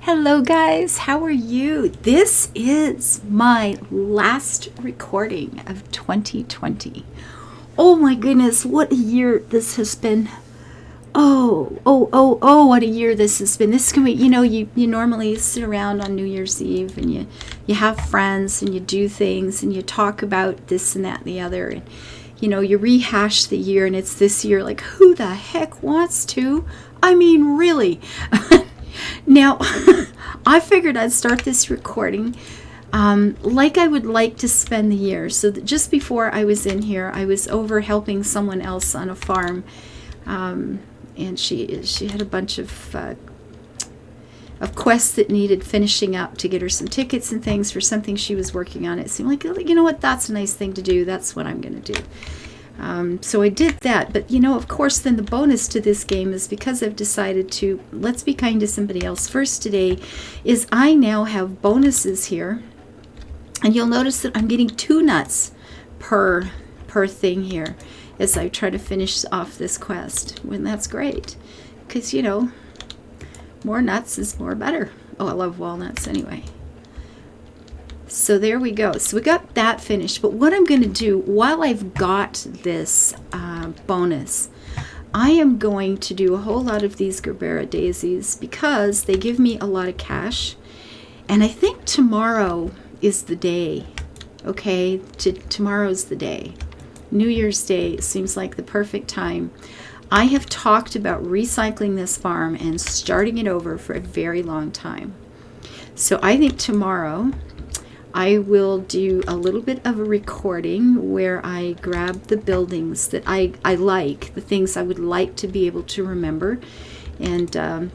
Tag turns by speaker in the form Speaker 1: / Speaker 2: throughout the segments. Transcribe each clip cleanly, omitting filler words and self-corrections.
Speaker 1: Hello guys, how are you? This is my last recording of 2020. Oh my goodness, what a year this has been. Oh, what a year this has been. This can be, you normally sit around on New Year's Eve and you have friends and you do things and you talk about this and that and the other. And, you rehash the year and it's this year, like, who the heck wants to? I mean, really. Now, I figured I'd start this recording like I would like to spend the year. So that just before I was in here, I was over helping someone else on a farm, and she had a bunch of quests that needed finishing up to get her some tickets and things for something she was working on. It seemed like, you know what, that's a nice thing to do. That's what I'm going to do. So I did that, but of course, then the bonus to this game is because I've decided to, let's be kind to somebody else first today, is I now have bonuses here, and you'll notice that I'm getting 2 nuts per thing here as I try to finish off this quest, and that's great, because, more nuts is more better. Oh, I love walnuts anyway. So there we go. So we got that finished. But what I'm going to do while I've got this bonus, I am going to do a whole lot of these Gerbera daisies because they give me a lot of cash. And I think tomorrow is the day. Okay, tomorrow's the day. New Year's Day seems like the perfect time. I have talked about recycling this farm and starting it over for a very long time. So I think tomorrow I will do a little bit of a recording where I grab the buildings that I like, the things I would like to be able to remember. And how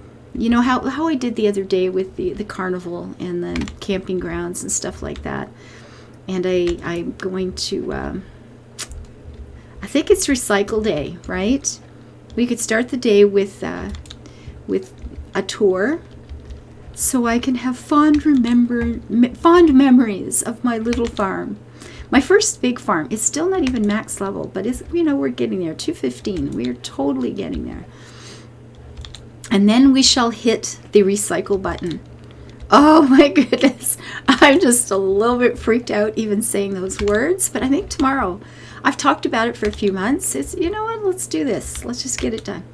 Speaker 1: I did the other day with the carnival and the camping grounds and stuff like that. And I'm going to, I think it's recycle day, right? We could start the day with a tour, so I can have fond memories of my little farm. My first big farm. It's still not even max level, but we're getting there. 215. We are totally getting there. And then we shall hit the recycle button. Oh my goodness. I'm just a little bit freaked out even saying those words, but I think tomorrow. I've talked about it for a few months. It's, what, let's do this. Let's just get it done.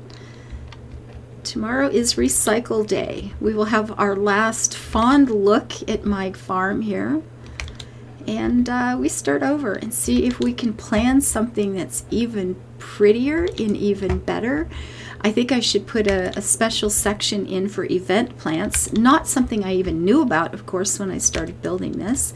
Speaker 1: Tomorrow is recycle day. We will have our last fond look at my farm here. And we start over and see if we can plan something that's even prettier and even better. I think I should put a special section in for event plants. Not something I even knew about, of course, when I started building this.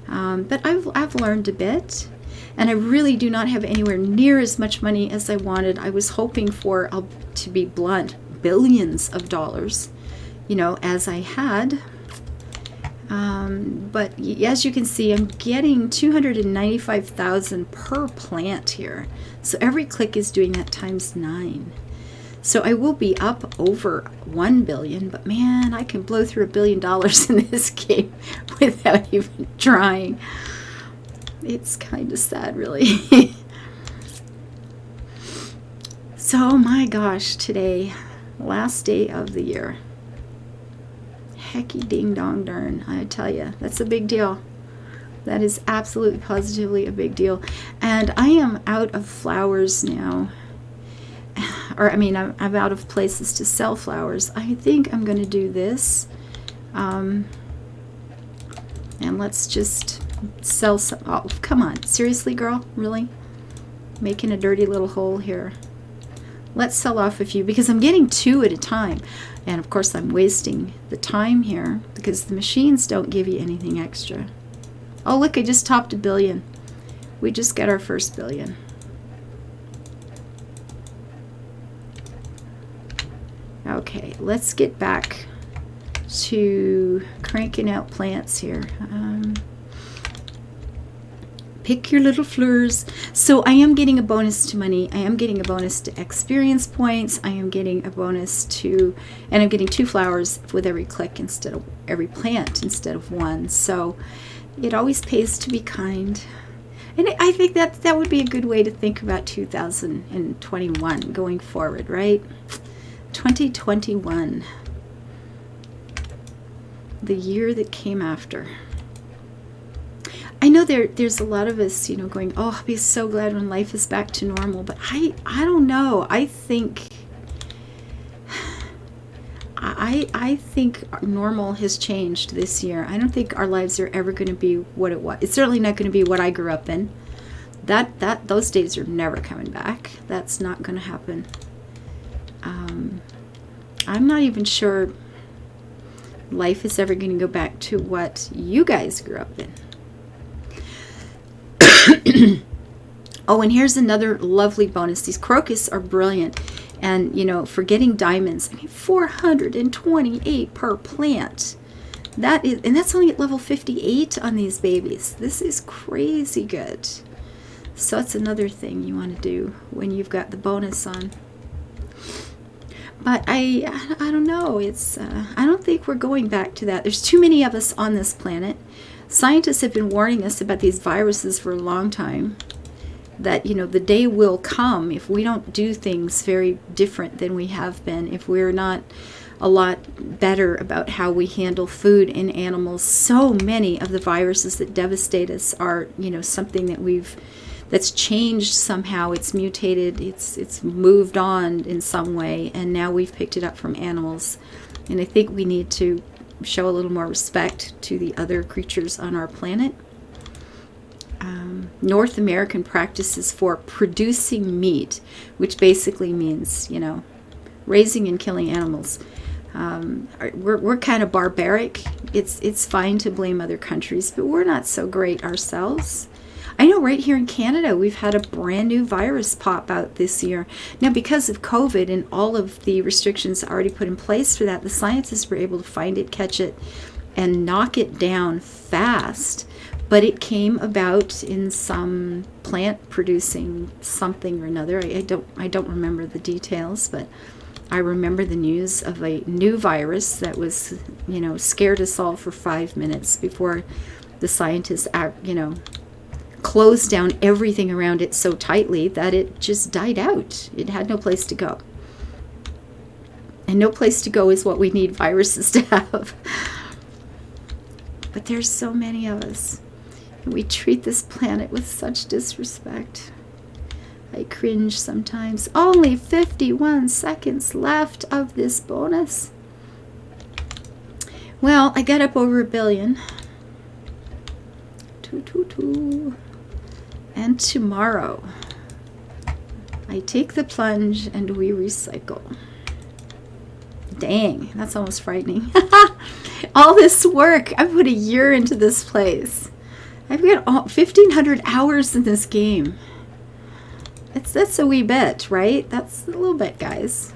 Speaker 1: But I've learned a bit. And I really do not have anywhere near as much money as I wanted. I was hoping for, to be blunt, billions of dollars, as I had. But as you can see, I'm getting $295,000 per plant here. So every click is doing that times 9. So I will be up over 1 billion, but man, I can blow through $1 billion in this game without even trying. It's kind of sad, really. So, my gosh, today, last day of the year. Hecky ding dong darn, I tell you, that's a big deal. That is absolutely positively a big deal. And I am out of flowers now. I'm out of places to sell flowers. I think I'm going to do this. And let's just sell some. Oh, come on. Seriously, girl? Really? Making a dirty little hole here. Let's sell off a few because I'm getting 2 at a time. And of course I'm wasting the time here because the machines don't give you anything extra. Oh, look, I just topped 1 billion. We just got our first billion. Okay, let's get back to cranking out plants here. Pick your little fleurs. So I am getting a bonus to money. I am getting a bonus to experience points. I am getting a bonus to, and I'm getting 2 flowers with every click instead of every plant instead of 1. So it always pays to be kind. And I think that would be a good way to think about 2021 going forward, right? 2021. the year that came after. I know there's a lot of us, going, oh, I'll be so glad when life is back to normal. But I don't know. I think normal has changed this year. I don't think our lives are ever going to be what it was. It's certainly not going to be what I grew up in. Those days are never coming back. That's not going to happen. I'm not even sure life is ever going to go back to what you guys grew up in. Oh, and here's another lovely bonus. These crocus are brilliant. And, for getting diamonds, 428 per plant. And that's only at level 58 on these babies. This is crazy good. So that's another thing you want to do when you've got the bonus on. But I don't know. I don't think we're going back to that. There's too many of us on this planet. Scientists have been warning us about these viruses for a long time. That, the day will come if we don't do things very different than we have been. If we're not a lot better about how we handle food and animals. So many of the viruses that devastate us are, something that's changed somehow. It's mutated. It's moved on in some way. And now we've picked it up from animals. And I think we need to show a little more respect to the other creatures on our planet. North American practices for producing meat, which basically means, raising and killing animals. We're kind of barbaric. It's fine to blame other countries, but we're not so great ourselves. I know right here in Canada, we've had a brand new virus pop out this year. Now, because of COVID and all of the restrictions already put in place for that, the scientists were able to find it, catch it, and knock it down fast. But it came about in some plant producing something or another. I don't remember the details, but I remember the news of a new virus that was, scared us all for 5 minutes before the scientists, closed down everything around it so tightly that it just died out. It had no place to go. And no place to go is what we need viruses to have. But there's so many of us. And we treat this planet with such disrespect. I cringe sometimes. Only 51 seconds left of this bonus. Well, I got up over 1 billion. And tomorrow, I take the plunge and we recycle. Dang, that's almost frightening. All this work. I put a year into this place. I've got 1,500 hours in this game. That's a wee bit, right? That's a little bit, guys.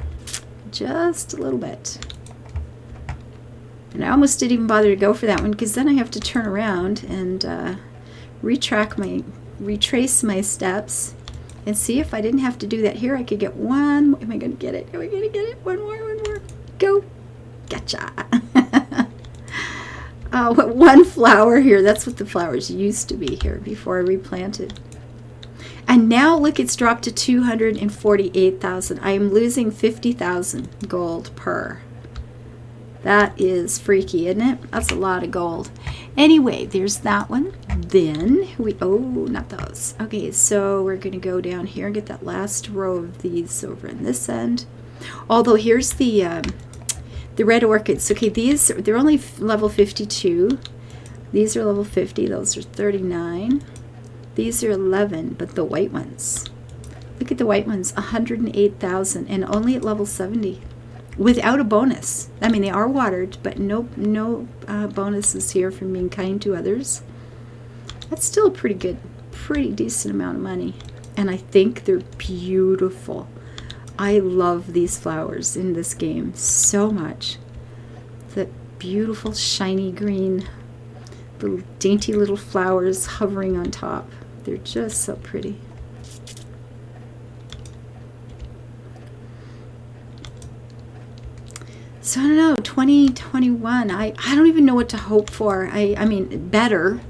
Speaker 1: Just a little bit. And I almost didn't even bother to go for that one because then I have to turn around and retrace my steps and see if I didn't have to do that here. I could get one. Am I going to get it? Am I going to get it? One more. Go. Gotcha. One flower here. That's what the flowers used to be here before I replanted. And now, look, it's dropped to 248,000. I am losing 50,000 gold per. That is freaky, isn't it? That's a lot of gold. Anyway, there's that one. Then not those. Okay, so we're going to go down here and get that last row of these over in this end. Although here's the red orchids. Okay, they're only level 52. These are level 50. Those are 39. These are 11, but the white ones. Look at the white ones, 108,000, and only at level 70, without a bonus. I mean, they are watered, but no bonuses here from being kind to others. That's still a pretty decent amount of money, and I think they're beautiful. I love these flowers in this game so much. The beautiful shiny green, little dainty little flowers hovering on top. They're just so pretty. So I don't know, 2021, I don't even know what to hope for. I mean, better,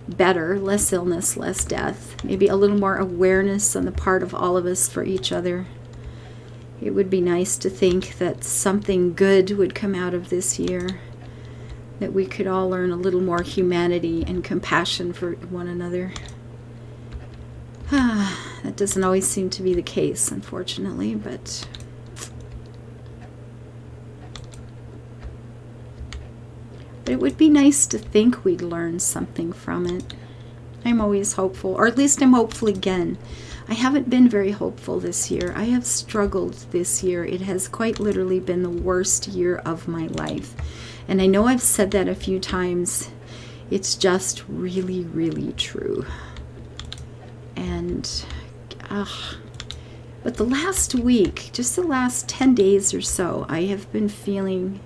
Speaker 1: less illness, less death, maybe a little more awareness on the part of all of us for each other. It would be nice to think that something good would come out of this year. that we could all learn a little more humanity and compassion for one another. That doesn't always seem to be the case, unfortunately, but it would be nice to think we'd learn something from it. I'm always hopeful, or at least I'm hopeful again. I haven't been very hopeful this year. I have struggled this year. It has quite literally been the worst year of my life. And I know I've said that a few times. It's just really, really true. And, but the last week, just the last 10 days or so, I have been feeling,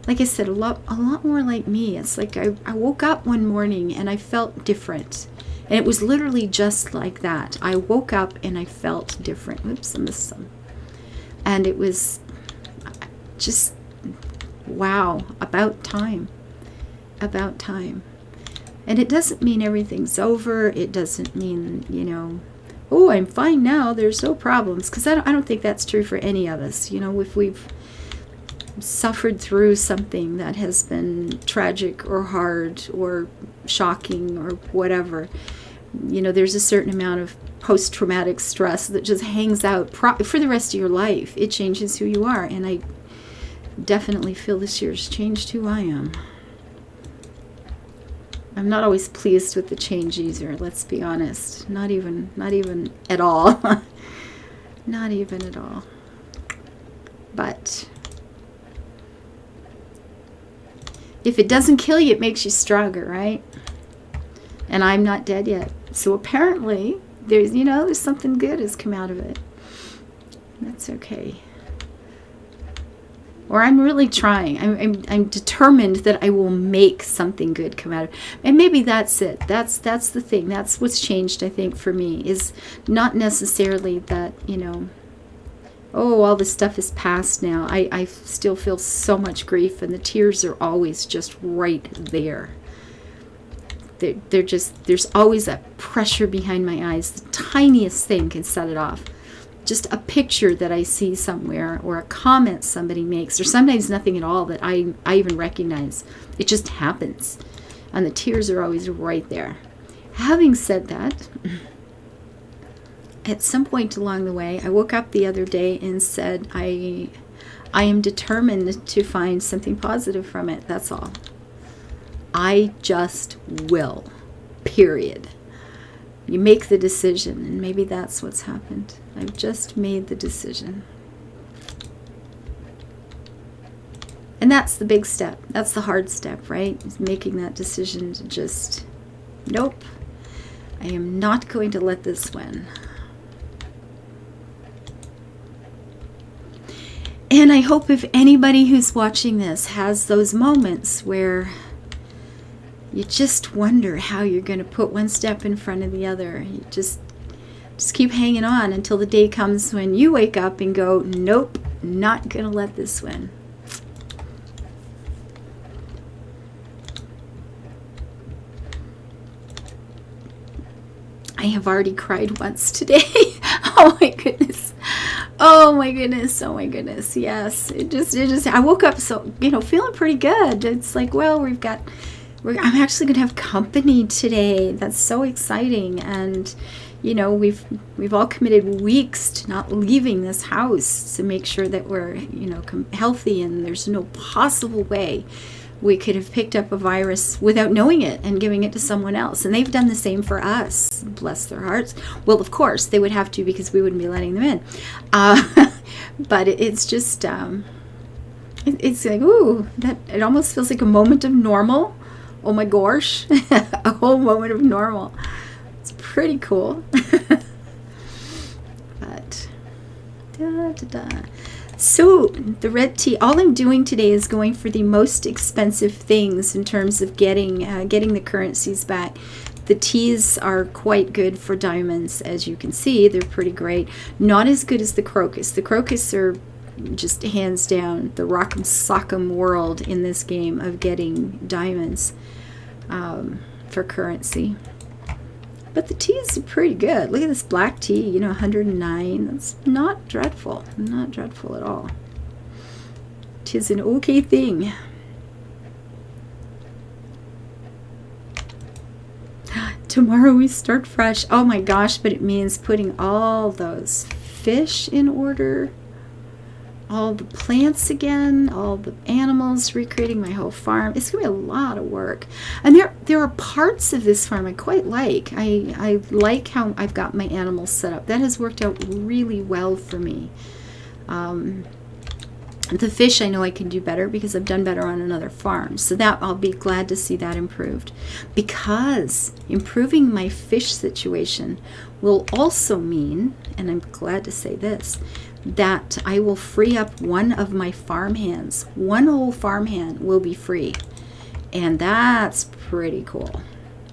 Speaker 1: like I said, a lot more like me. It's like I woke up one morning and I felt different. And it was literally just like that. I woke up and I felt different. Oops, I missed some. And it was just, wow, about time. About time. And it doesn't mean everything's over. It doesn't mean, you know, oh, I'm fine now, there's no problems. Because I don't think that's true for any of us. You know, if we've suffered through something that has been tragic or hard or shocking or whatever, you know, there's a certain amount of post-traumatic stress that just hangs out for the rest of your life. It changes who you are. And I definitely feel this year's changed who I am. I'm not always pleased with the change either, let's be honest. Not even at all. Not even at all. But if it doesn't kill you, it makes you stronger, right? And I'm not dead yet. So apparently there's something good has come out of it. That's okay. Or I'm really trying. I'm determined that I will make something good come out of it. And maybe that's it. That's the thing. That's what's changed, I think, for me, is not necessarily that, you know, oh, all this stuff is past now. I still feel so much grief, and the tears are always just right there. They're just, there's always that pressure behind my eyes. The tiniest thing can set it off. Just a picture that I see somewhere, or a comment somebody makes, or sometimes nothing at all that I even recognize. It just happens. And the tears are always right there. Having said that, at some point along the way, I woke up the other day and said, I am determined to find something positive from it. That's all. I just will. Period. You make the decision, and maybe that's what's happened. I've just made the decision. And that's the big step. That's the hard step, right? Is making that decision to just, nope, I am not going to let this win. And I hope if anybody who's watching this has those moments where you just wonder how you're going to put one step in front of the other. You just keep hanging on until the day comes when you wake up and go, nope, not going to let this win. I have already cried once today. Oh my goodness. Oh my goodness. Oh my goodness. Yes. It just, I woke up so, feeling pretty good. It's like, well, I'm actually going to have company today. That's so exciting. And, we've all committed weeks to not leaving this house to make sure that we're, healthy, and there's no possible way we could have picked up a virus without knowing it and giving it to someone else. And they've done the same for us. Bless their hearts. Well, of course, they would have to, because we wouldn't be letting them in. But it's just, it's like, ooh, it almost feels like a moment of normal. Oh my gosh, a whole moment of normal. It's pretty cool. But, So, the red tea, all I'm doing today is going for the most expensive things in terms of getting the currencies back. The teas are quite good for diamonds, as you can see. They're pretty great. Not as good as the crocus. The crocus are just hands down the rock'em sock'em world in this game of getting diamonds for currency. But the teas are pretty good. Look at this black tea, 109. That's not dreadful. Not dreadful at all. 'Tis an okay thing. Tomorrow we start fresh. Oh my gosh, but it means putting all those fish in order, all the plants again, all the animals, recreating my whole farm. It's gonna be a lot of work. And there are parts of this farm I quite like. I like how I've got my animals set up. That has worked out really well for me. The fish I know I can do better because I've done better on another farm. So that I'll be glad to see that improved. Because improving my fish situation will also mean, and I'm glad to say this, that I will free up one of my farmhands. One whole farmhand will be free. And that's pretty cool.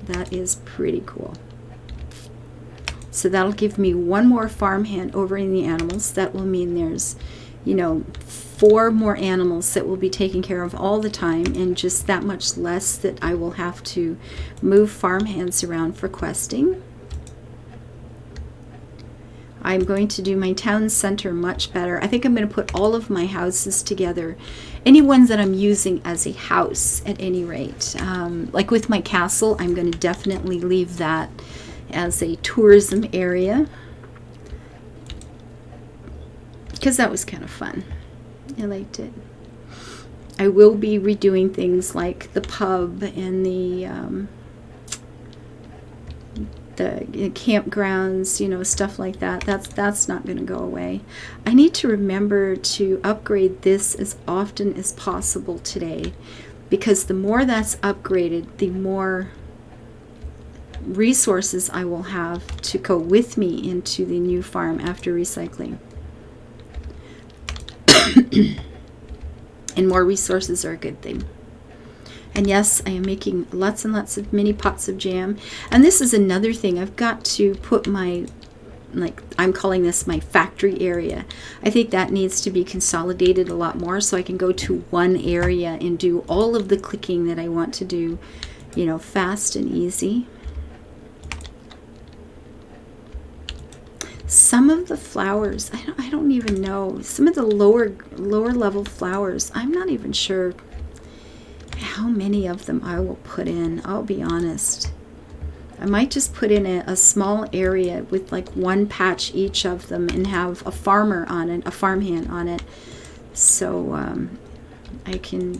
Speaker 1: That is pretty cool. So that'll give me one more farmhand over in the animals. That will mean there's, 4 more animals that will be taken care of all the time, and just that much less that I will have to move farmhands around for questing. I'm going to do my town center much better. I think I'm going to put all of my houses together, any ones that I'm using as a house at any rate. Like with my castle, I'm going to definitely leave that as a tourism area, because that was kind of fun. I liked it. I will be redoing things like the pub and the campgrounds, stuff like that. That's not going to go away. I need to remember to upgrade this as often as possible today, because the more that's upgraded, the more resources I will have to go with me into the new farm after recycling. And more resources are a good thing. And yes, I am making lots and lots of mini pots of jam. And this is another thing. I've got to put my, I'm calling this my factory area. I think that needs to be consolidated a lot more so I can go to one area and do all of the clicking that I want to do, fast and easy. Some of the flowers, I don't even know. Some of the lower level flowers, I'm not even sure how many of them I will put in. I'll be honest. I might just put in a small area with like one patch each of them and have a farmer on it, a farmhand on it. So I can,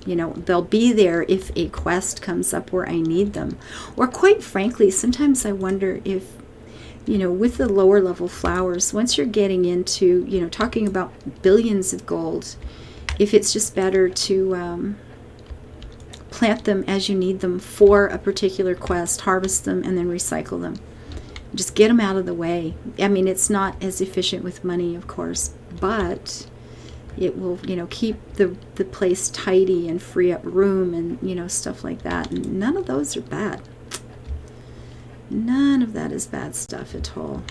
Speaker 1: they'll be there if a quest comes up where I need them. Or quite frankly, sometimes I wonder if, with the lower level flowers, once you're getting into, talking about billions of gold, if it's just better to plant them as you need them for a particular quest, harvest them, and then recycle them. Just get them out of the way. I mean, it's not as efficient with money, of course, but it will, keep the place tidy and free up room and, stuff like that. And none of those are bad. None of that is bad stuff at all.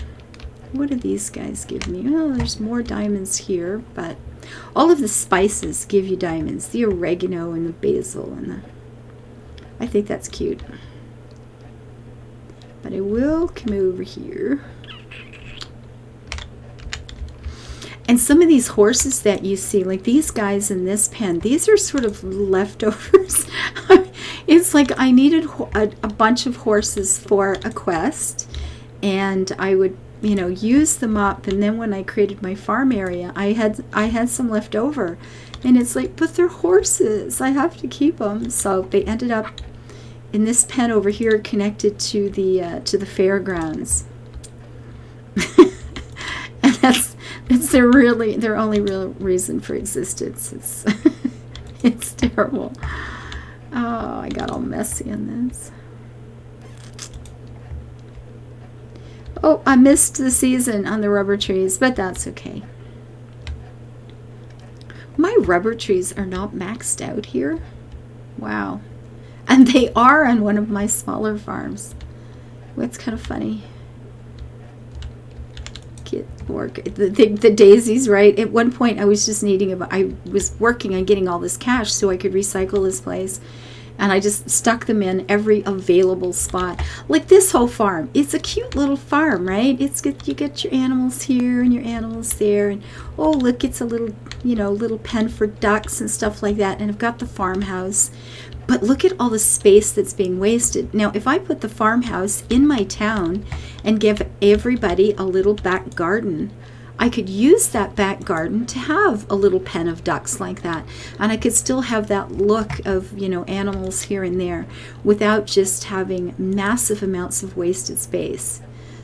Speaker 1: What do these guys give me? Well, there's more diamonds here, but all of the spices give you diamonds. The oregano and the basil and I think that's cute. But I will come over here. And some of these horses that you see, like these guys in this pen, these are sort of leftovers. It's like I needed a bunch of horses for a quest, and I would, use them up. And then when I created my farm area, I had some left over, and it's like, but they're horses. I have to keep them. So they ended up in this pen over here, connected to the fairgrounds. And that's their only real reason for existence. It's terrible. Oh, I got all messy in this. Oh, I missed the season on the rubber trees, but that's okay. My rubber trees are not maxed out here. Wow. And they are on one of my smaller farms. It's kind of funny. The daisies, right? At one point I was just I was working on getting all this cash so I could recycle this place. And I just stuck them in every available spot. Like this whole farm, it's a cute little farm, right? It's good. You get your animals here and your animals there, and oh look, it's a little, you know, little pen for ducks and stuff like that. And I've got the farmhouse. But look at all the space that's being wasted. Now, if I put the farmhouse in my town and give everybody a little back garden, I could use that back garden to have a little pen of ducks like that. And I could still have that look of, you know, animals here and there without just having massive amounts of wasted space.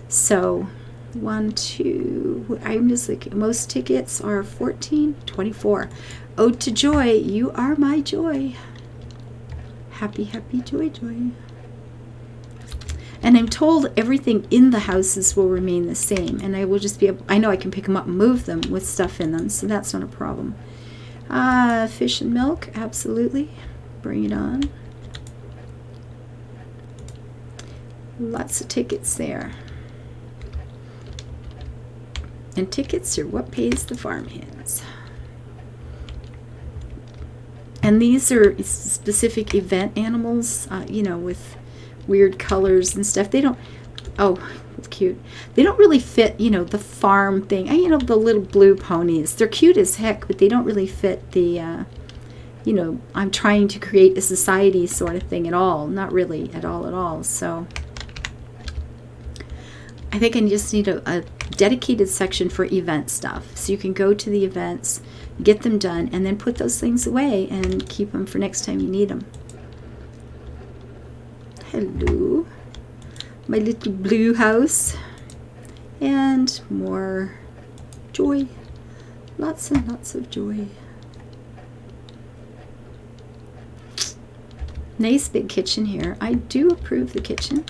Speaker 1: So 1, 2, I'm just like, most tickets are 14, 24. Ode to Joy, you are my joy. Happy, happy, joy, joy. And I'm told everything in the houses will remain the same. And I will just be able, I know I can pick them up and move them with stuff in them. So that's not a problem. Fish and milk, absolutely. Bring it on. Lots of tickets there. And tickets are what pays the farmhands. And these are specific event animals, you know, with weird colors and stuff. They don't, oh, it's cute. They don't really fit, you know, the farm thing. You know, the little blue ponies. They're cute as heck, but they don't really fit the, you know, I'm trying to create a society sort of thing at all. Not really at all. So I think I just need a dedicated section for event stuff. So you can go to the events, get them done, and then put those things away and keep them for next time you need them. Hello, my little blue house. And more joy. Lots and lots of joy. Nice big kitchen here. I do approve the kitchen.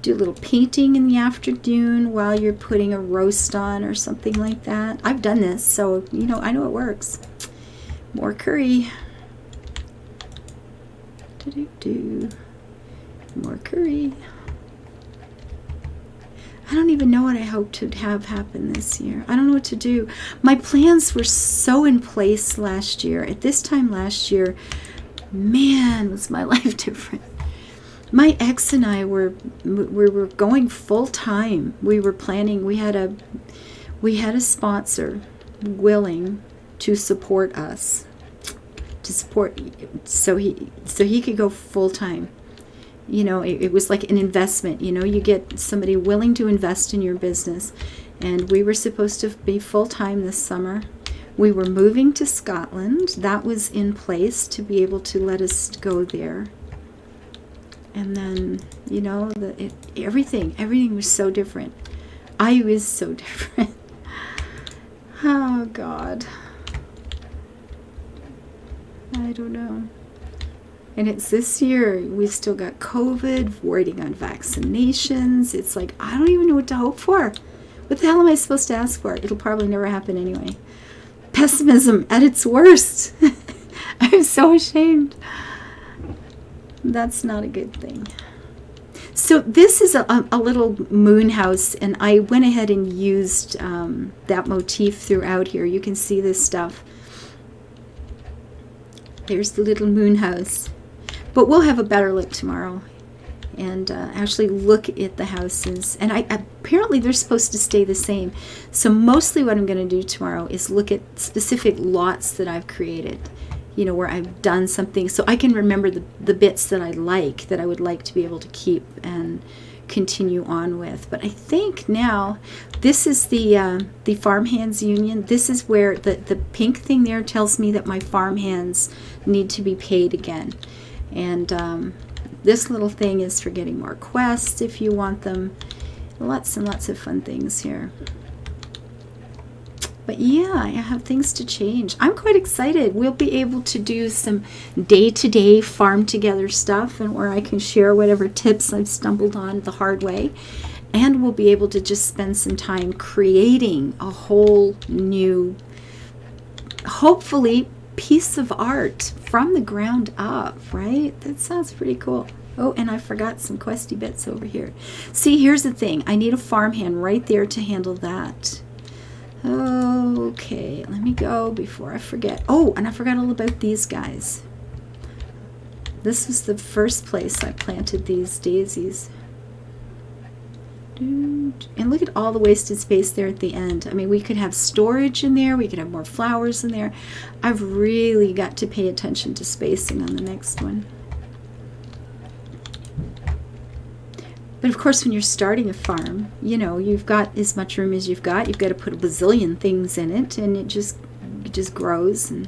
Speaker 1: Do a little painting in the afternoon while you're putting a roast on or something like that. I've done this, so you know, I know it works. More curry. More curry. I don't even know what I hope to have happen this year. I don't know what to do. My plans were so in place last year. At this time last year, man, was my life different. My ex and I were going full time. We were planning. We had a sponsor willing to support us, so he could go full time. You know, it was like an investment. You know, you get somebody willing to invest in your business, and we were supposed to be full time this summer. We were moving to Scotland. That was in place to be able to let us go there. And then, you know, everything was so different. I was so different. Oh, God. I don't know. And it's this year. We've still got COVID, waiting on vaccinations. It's like, I don't even know what to hope for. What the hell am I supposed to ask for? It'll probably never happen anyway. Pessimism at its worst. I'm so ashamed. That's not a good thing. So this is a little moon house, and I went ahead and used that motif throughout here. You can see this stuff. There's the little moon house. But we'll have a better look tomorrow and actually look at the houses. And apparently they're supposed to stay the same. So mostly what I'm going to do tomorrow is look at specific lots that I've created. You know, where I've done something so I can remember the bits that I like, that I would like to be able to keep and continue on with. But I think now this is the farmhands union. This is where the pink thing there tells me that my farmhands need to be paid again. And this little thing is for getting more quests if you want them. Lots and lots of fun things here. But yeah, I have things to change. I'm quite excited. We'll be able to do some day-to-day farm together stuff, and where I can share whatever tips I've stumbled on the hard way. And we'll be able to just spend some time creating a whole new, hopefully, piece of art from the ground up, right? That sounds pretty cool. Oh, and I forgot some questy bits over here. See, here's the thing. I need a farmhand right there to handle that. Okay, let me go before I forget. Oh, and I forgot all about these guys. This was the first place I planted these daisies. And look at all the wasted space there at the end. I mean, we could have storage in there. We could have more flowers in there. I've really got to pay attention to spacing on the next one. But of course, when you're starting a farm, you know, you've got as much room as you've got. You've got to put a bazillion things in it, and it just grows and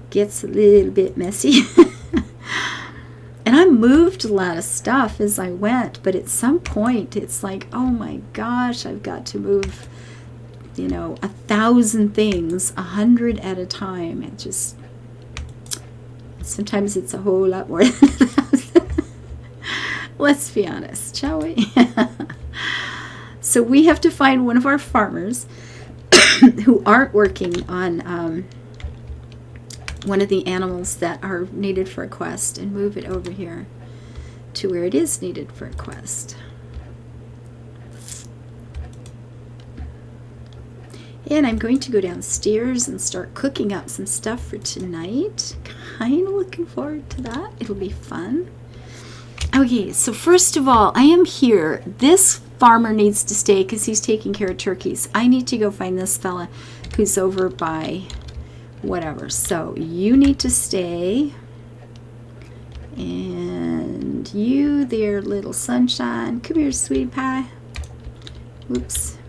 Speaker 1: gets a little bit messy. And I moved a lot of stuff as I went, but at some point it's like, oh my gosh, I've got to move, you know, 1,000 things, 100 at a time. It just, sometimes it's a whole lot more than 1,000. Let's be honest, shall we? So we have to find one of our farmers who aren't working on one of the animals that are needed for a quest and move it over here to where it is needed for a quest. And I'm going to go downstairs and start cooking up some stuff for tonight. Kind of looking forward to that. It'll be fun. Okay, so first of all, I am here. This farmer needs to stay because he's taking care of turkeys. I need to go find this fella who's over by whatever. So you need to stay. And you there, little sunshine. Come here, sweetie pie. Whoops.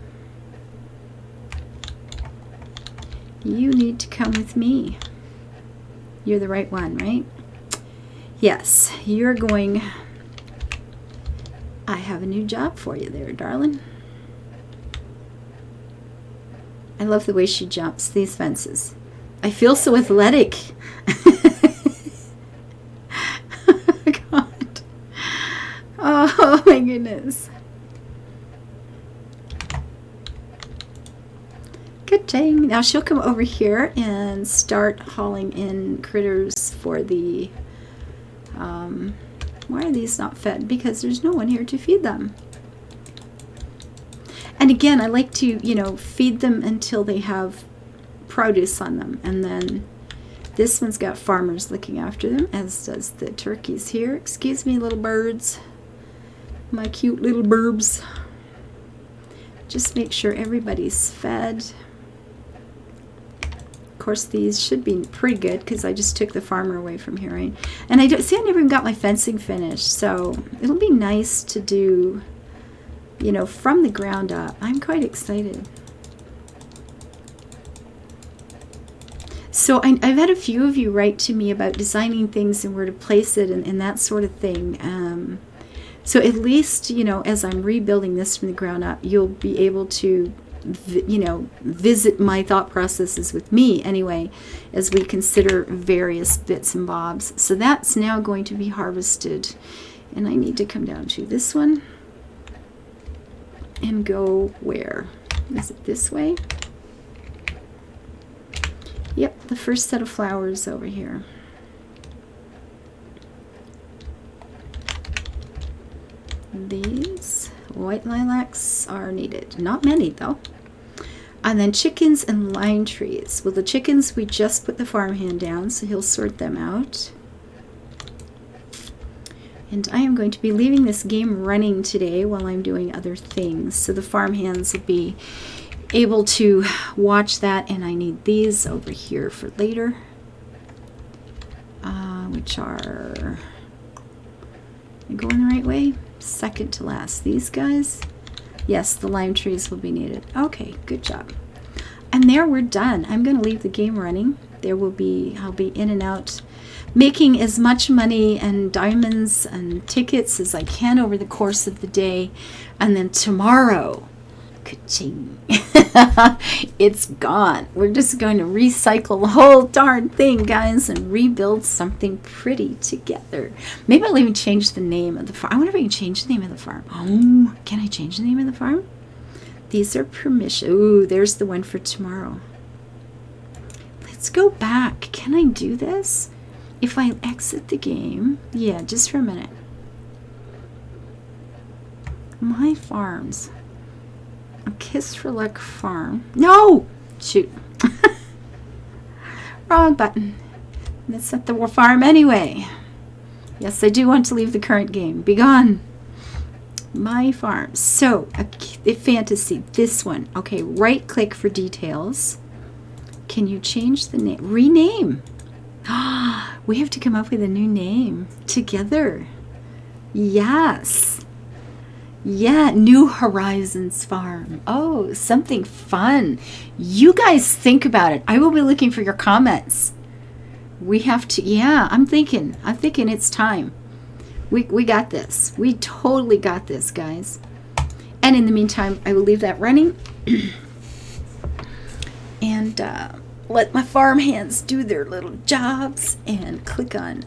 Speaker 1: You need to come with me. You're the right one, right? Yes, you're going. I have a new job for you there, darling. I love the way she jumps these fences. I feel so athletic. God. Oh my goodness. Good thing. Now she'll come over here and start hauling in critters for the, why are these not fed? Because there's no one here to feed them. And again, I like to, you know, feed them until they have produce on them, and then this one's got farmers looking after them, as does the turkeys here. Excuse me, little birds, my cute little burbs. Just make sure everybody's fed. Of course, these should be pretty good because I just took the farmer away from here, right? And I don't see, I never even got my fencing finished, so it'll be nice to do, you know, from the ground up. I'm quite excited. So I've had a few of you write to me about designing things and where to place it and that sort of thing. So at least, you know, as I'm rebuilding this from the ground up, you'll be able to, you know, visit my thought processes with me anyway, as we consider various bits and bobs. So that's now going to be harvested. And I need to come down to this one and go where? Is it this way? Yep, the first set of flowers over here. These white lilacs are needed. Not many though. And then chickens and lime trees. Well, the chickens, we just put the farmhand down, so he'll sort them out. And I am going to be leaving this game running today while I'm doing other things. So the farmhands will be able to watch that, and I need these over here for later, which are, am I going the right way? Second to last, these guys. Yes, the lime trees will be needed. Okay, good job. And there, we're done. I'm going to leave the game running. There will be, I'll be in and out making as much money and diamonds and tickets as I can over the course of the day, and then tomorrow, ka-ching, it's gone. We're just going to recycle the whole darn thing, guys, and rebuild something pretty together. Maybe I'll even change the name of the farm. I wonder if I can change the name of the farm. Oh, can I change the name of the farm? These are permission. Ooh, there's the one for tomorrow. Let's go back. Can I do this? If I exit the game, yeah, just for a minute. My farms. A Kiss for Luck farm. No! Shoot. Wrong button. That's not the farm anyway. Yes, I do want to leave the current game. Be gone. My farm. So, a fantasy. This one. Okay, right click for details. Can you change the name? Rename. We have to come up with a new name together. Yes. Yeah, New Horizons Farm. Oh, something fun. You guys think about it. I will be looking for your comments. We have to, yeah, I'm thinking it's time. We got this. We totally got this, guys. And in the meantime, I will leave that running and let my farm hands do their little jobs and click on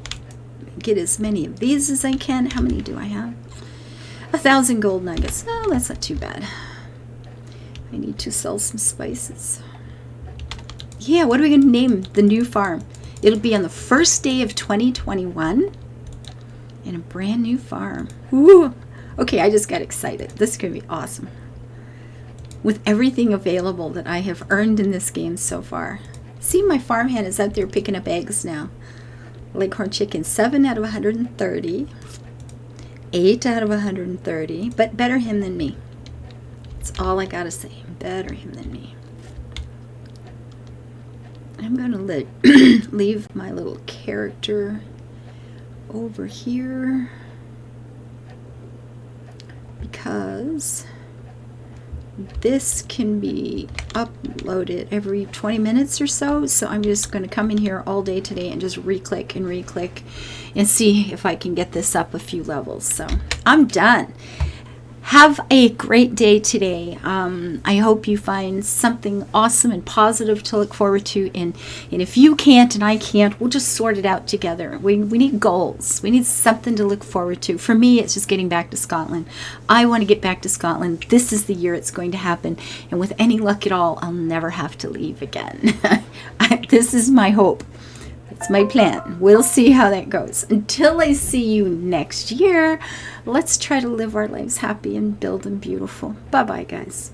Speaker 1: get as many of these as I can. How many do I have? 1,000 gold nuggets. Oh, that's not too bad. I need to sell some spices. Yeah, what are we going to name the new farm? It'll be on the first day of 2021 in a brand new farm. Woo! Okay, I just got excited. This is going to be awesome. With everything available that I have earned in this game so far. See, my farmhand is out there picking up eggs now. Leghorn chicken, 7 out of 130. 8 out of 130. But better him than me. That's all I gotta say. Better him than me. I'm going to leave my little character over here because this can be uploaded every 20 minutes or so. So I'm just going to come in here all day today and just re-click and see if I can get this up a few levels. So I'm done. Have a great day today. I hope you find something awesome and positive to look forward to. And if you can't and I can't, we'll just sort it out together. We need goals. We need something to look forward to. For me, it's just getting back to Scotland. I want to get back to Scotland. This is the year it's going to happen. And with any luck at all, I'll never have to leave again. This is my hope. It's my plan. We'll see how that goes. Until I see you next year, let's try to live our lives happy and build them beautiful. Bye-bye, guys.